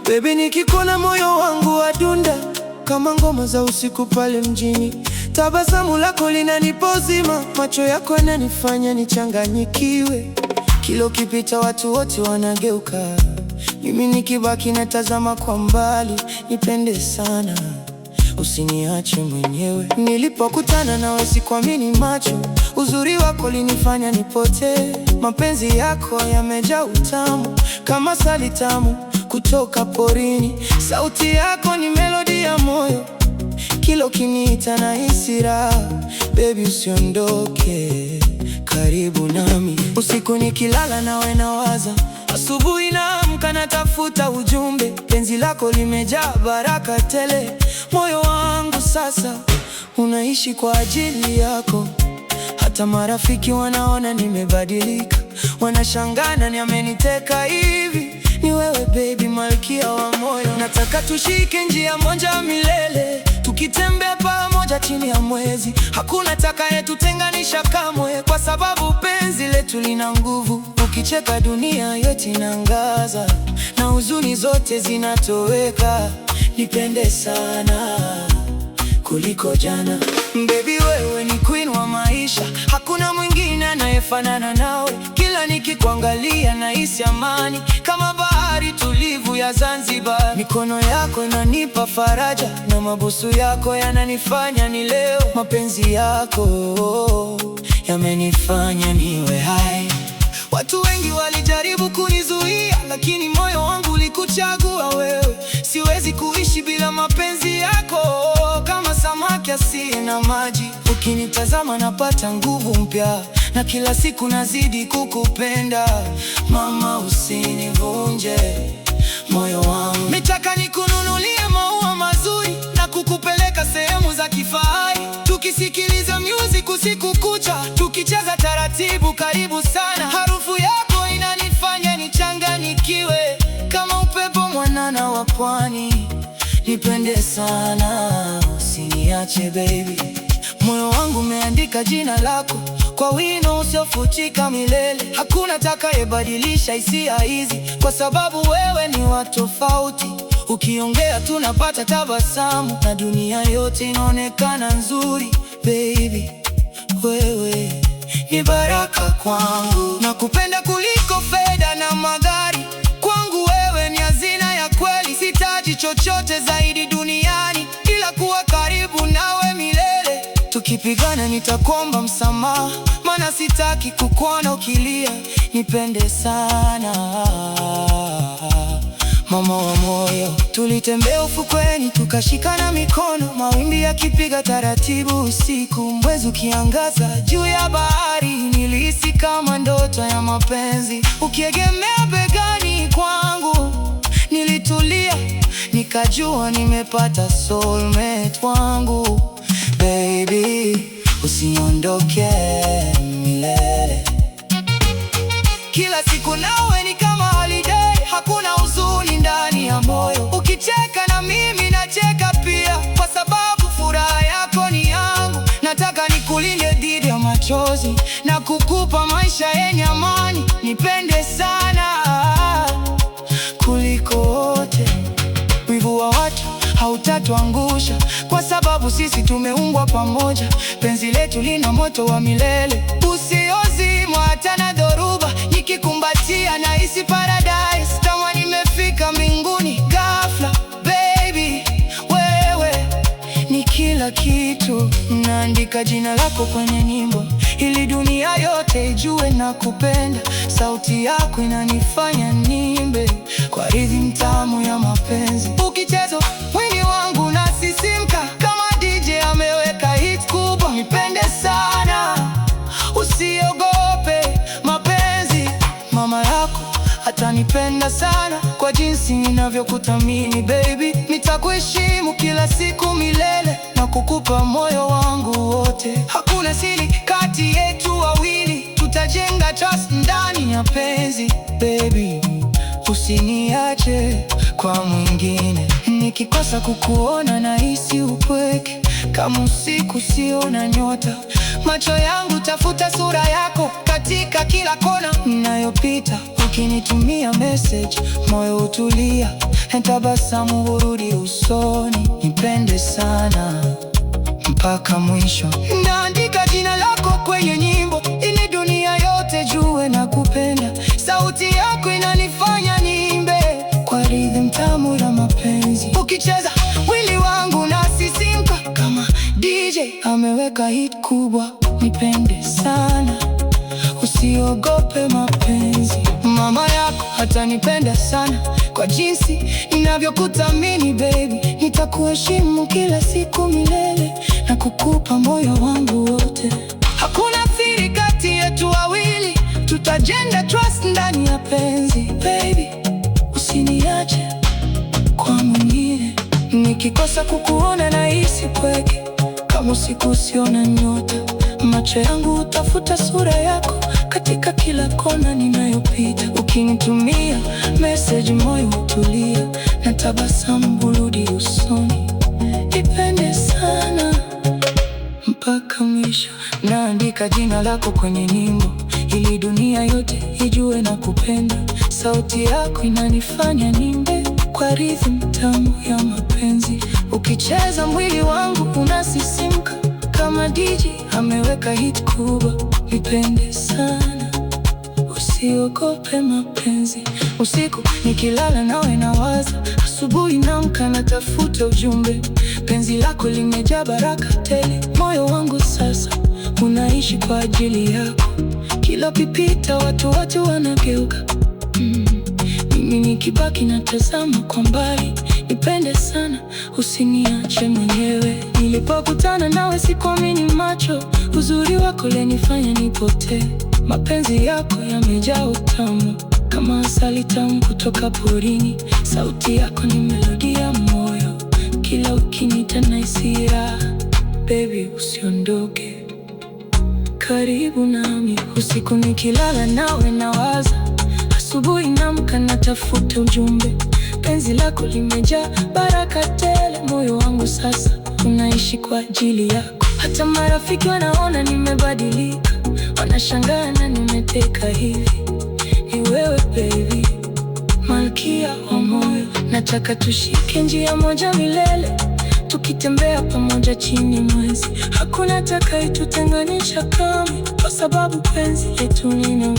Baby, nikikuona moyo wangu wadunda kama ngoma za usiku pale mjini. Tabasamu lako linanipa uzima, macho yako yananifanya nichanganyikiwe. Kila ukipita watu wote wanageuka, mimi nikibaki natazama kwa mbali. Nipende sana, usiniache mwenyewe. Nilipokutana nawe sikuamini macho, uzuri wako linifanya nipotee. Mapenzi yako yamejaa utamu kama asali tamu kutoka porini. Sauti yako ni melodi ya moyo, kila ukiniita nahisi raha. Baby, usiondoke, karibu nami. Usiku nikilala nawe nawaza, asubuhi naamka natafuta ujumbe. Penzi lako limejaa baraka tele, moyo wangu sasa unaishi kwa ajili yako. Hata marafiki wanaona nimebadilika, wanashangaa nani ameniteka hivi. Ni wewe baby, malkia wa moyo. Nataka tushike njia moja milele, tukitembea pamoja chini ya mwezi. Hakuna atakayetutenganisha kamwe, kwa sababu penzi letu lina nguvu. Ukicheka dunia yote inaangaza, na huzuni zote zinatoweka. Nipende sana kuliko jana. Baby, wewe ni queen wa maisha, hakuna mwingine anayefanana nawe. Kila nikikuangalia nahisi amani kama bahari tulivu ya Zanzibar. Mikono yako inanipa faraja na mabusu yako yananifanya ni leo. Mapenzi yako yamenifanya niwe hai. Watu wengi walijaribu kunizuia, lakini moyo wangu ulikuchagua wewe. Siwezi kuishi bila mapenzi yako, kama samaki asiye na maji. Ukinitazama napata nguvu mpya, na kila siku nazidi kukupenda. Mama, usinivunje moyo wangu. Nataka nikununulie maua mazuri na kukupeleka sehemu za kifahari, tukisikiliza music usiku kucha, tukicheza taratibu karibu sana. Harufu yako inanifanya nichanganyikiwe kama upepo mwanana wa pwani. Nipende sana, usiniache baby. Moyo wangu umeandika jina lako kwa wino usiofutika milele. Hakuna atakayebadilisha hisia hizi, kwa sababu wewe ni wa tofauti. Ukiongea tunapata tabasamu, na dunia yote inaonekana nzuri. Baby, wewe ni baraka kwangu. Nakupenda kuliko fedha na magari, kwangu wewe ni hazina ya kweli. Sitaji chochote zaidi duniani ila kuwa karibu nawe milele. Tukipigana nitakuomba msamaha, maana sitaki kukuona ukilia. Nipende sana mama wa moyo. Tulitembea ufukweni tukashikana mikono, mawimbi yakipiga taratibu usiku. Mwezi ukiangaza juu ya bahari, nilihisi kama ndoto ya mapenzi. Ukiegemea begani kwangu nilitulia, nikajua nimepata soulmate wangu. Baby, usiondoke milele. Kila siku nawe ni kama holiday, hakuna huzuni ndani ya moyo. Ukicheka na mimi nacheka pia, kwa sababu furaha yako ni yangu. Nataka nikulinde dhidi ya machozi na kukupa maisha yenye amani. Nipende sana kuliko wote. Wivu wa watu hautatuangusha, kwa sababu sisi tumeumbwa pamoja. Penzi letu lina moto wa milele usiozimwa hata na dhoruba. Nikikumbatia nahisi paradise, kama nimefika mbinguni ghafla. Baby, wewe ni kila kitu. Naandika jina lako kwenye nyimbo ili dunia yote ijue na kupenda. Sauti yako inanifanya nimbe kwa rhythm tamu ya mapenzi. Ukicheza mwili wangu nasisimka kama DJ ameweka hit kubwa. Nipende sana, usiogope mapenzi. Mama yako atanipenda sana kwa jinsi ninavyokuthamini baby. Nitakuheshimu kila siku milele na kukupa moyo wangu wote. Hakuna siri kati yetu wawili, tutajenga trust ndani ya ya penzi. Baby, usiniache kwa mwingine. Nikikosa kukuona nahisi upweke, kama usiku siona nyota. Macho yangu tafuta sura yako katika kila kona ninayopita. Ukinitumia message moyo hutulia, tabasamu hurudi usoni. Nipende sana mpaka mwisho. Naandika jina lako kwenye nyimbo ili dunia yote jue na kupenda. Sauti yako inanifanya niimbe kwa rhythm tamu ya mapenzi. Ukicheza mwili wangu nasisimka kama DJ ameweka hit kubwa. Nipende sana, usiogope mapenzi. Mama yako atanipenda sana kwa jinsi ninavyokuthamini baby. Nitakuheshimu kila siku milele na kukupa moyo wangu wote. Hakuna siri kati yetu wawili, tutajenga trust ndani ya penzi. Baby, usiniache kwa mwingine. Nikikosa kukuona nahisi pweke, kama usiku usiona nyota. Macho yangu hutafuta sura yako katika kila kona ninayopita. Ukinitumia message moyo hutulia, na tabasamu hurudi usoni. Nipende sana mpaka mwisho. Naandika jina lako kwenye nyimbo ili dunia yote ijue na kupenda. Sauti yako inanifanya niimbe kwa rhythm tamu ya mapenzi. Ukicheza mwili wangu unasisimka kama DJ ameweka hit kubwa. Nipende sana, usiogope mapenzi. Usiku nikilala nawe nawaza, asubuhi naamka natafuta ujumbe. Penzi lako limejaa baraka tele, moyo wangu sasa unaishi kwa ajili yako. Kila pipita watu wote wanageuka, mimi nikibaki natazama kwa mbali. Nipende sana, usiniache mwenyewe. Nilipokutana nawe sikuamini macho, uzuri wako lenifanya nipotee. Mapenzi yako yamejaa utamu kama asali tamu kutoka porini. Sauti yako ni melodi ya moyo, kila ukiniita nahisi raha. Baby, usiondoke, karibu nami. Usiku nikilala nawe nawaza, asubuhi naamka natafuta ujumbe. Penzi lako limejaa baraka tele, moyo wangu sasa unaishi kwa ajili yako. Hata marafiki wanaona nimebadilika, wanashangaa na nimeteka hivi. Ni wewe baby, malkia wa moyo. Nataka tushike njia moja milele, tukitembea pamoja chini mwezi. Hakuna atakayetutenganisha kamwe, kwa sababu penzi letu ni